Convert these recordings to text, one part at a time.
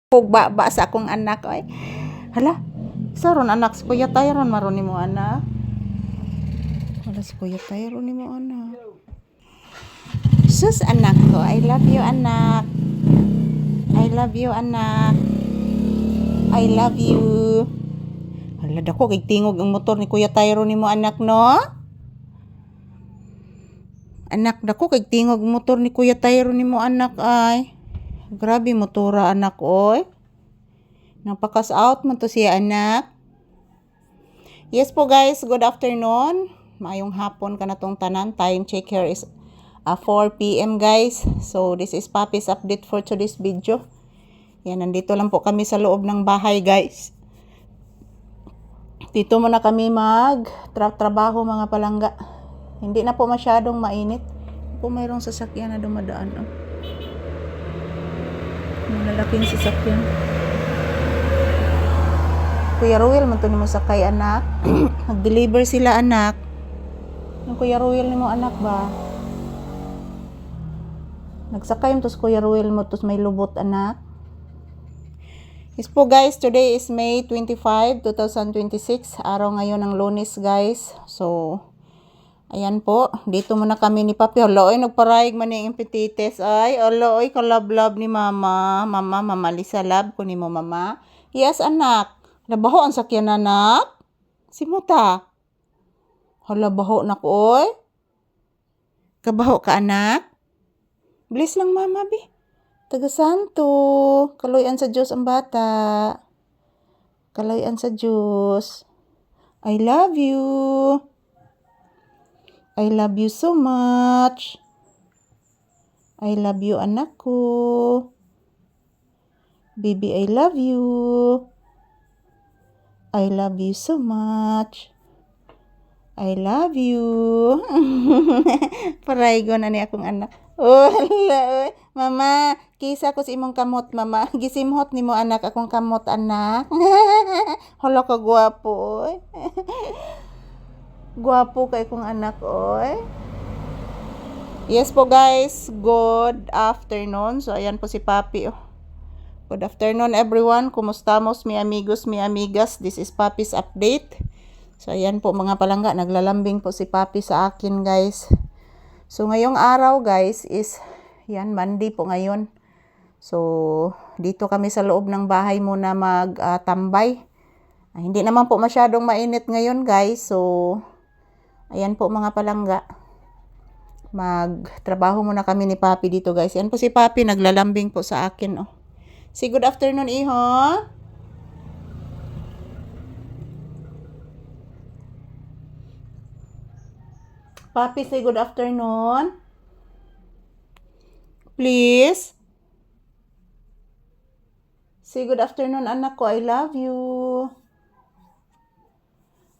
Pugba ba sa akong anak oy. Hala, saron anak si Kuya Tyron maron nimo anak. Hala si Kuya Tyron nimo anak. Sus anak ko, I love you anak. I love you anak. I love you. Hala dako kay tingog ang motor ni Kuya Tyron nimo anak no. Anak dako kay tingog ang motor ni Kuya Tyron nimo anak ay. Grabe motora anak oy. Napakas out man to siya anak. Yes po guys, good afternoon. Maayong hapon ka na tong tanan. Time check here is 4 PM guys. So this is Papi's update for today's video. Yan, nandito lang po kami sa loob ng bahay guys. Dito muna kami trabaho mga palangga. Hindi na po masyadong mainit. Po mayroong sasakyan na dumadaan. Oh. Malalaking sasakyan. Kuya Ruel, man to nimo sakay anak. Nag-deliver sila anak. Yung Kuya Ruel nimo anak ba? Nagsakay mo to Kuya Ruel mo tos may lubot anak. Yes po guys, today is May 25, 2026. Araw ngayon ng Lunes guys. So, ayan po. Dito muna kami ni Papi. Hala, ay nagparayag man yung impetites. Ay, hala, ay kalab-lab ni mama. Mama, Lisa lab ko ni mo mama. Yes anak. Nabaho ang sakyan anak. Simuta. Hala, baho na ko oy. Kabaho ka anak. Bilis lang mama bi. Taga Santo. Kaloyan sa Diyos ang bata. Kaloyan sa Diyos. I love you. I love you so much. I love you anak ko. Baby, I love you. I love you so much. I love you. Paraygo na ni akong anak. Oh, hala. Mama, kisa ko sa imong kamot, mama. Gisimhot ni mo anak akong kamot, anak. Hala ka gwapo, oy. Gwapo kay kong anak, oy. Yes po guys, good afternoon. So, ayan po si Papi, oh. Good afternoon everyone. Kumustamos mi amigos, mi amigas. This is Papi's update. So, ayan po mga palangga. Naglalambing po si Papi sa akin guys. So, ngayong araw guys is, yan, Monday po ngayon. So, dito kami sa loob ng bahay muna magtambay. Hindi naman po masyadong mainit ngayon guys. So, ayan po mga palangga. Magtrabaho muna kami ni Papi dito guys. Yan po si Papi, naglalambing po sa akin. Oh. Say good afternoon, iho. Papi, say good afternoon. Please. Say good afternoon, anak ko. I love you.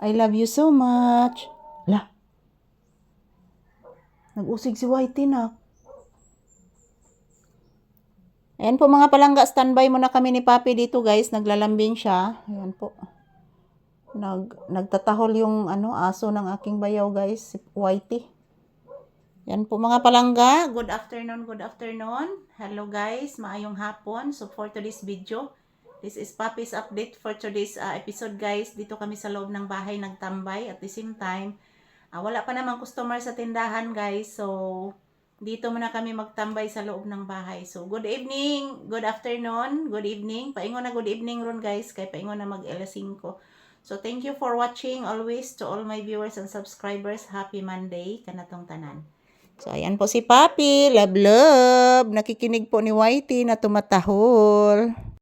I love you so much. Lah. Nag-usig si Whitey na. Ayan po mga palangga, standby muna kami ni Papi dito guys. Naglalambing siya. Ayan po. Nagtatahol yung aso ng aking bayaw guys, si Whitey. Yan po mga palangga. Good afternoon, good afternoon. Hello guys, maayong hapon. So for today's video, this is Papi's update for today's episode guys. Dito kami sa loob ng bahay nagtambay. At the same time, wala pa namang customer sa tindahan guys. So dito muna kami magtambay sa loob ng bahay. So good evening, good afternoon, good evening. Paingon na good evening ron guys. Kaya paingon na mag-5. So, thank you for watching always to all my viewers and subscribers. Happy Monday, kanatong tanan. So, ayan po si Papi. Love, love. Nakikinig po ni Whitey na tumatahol.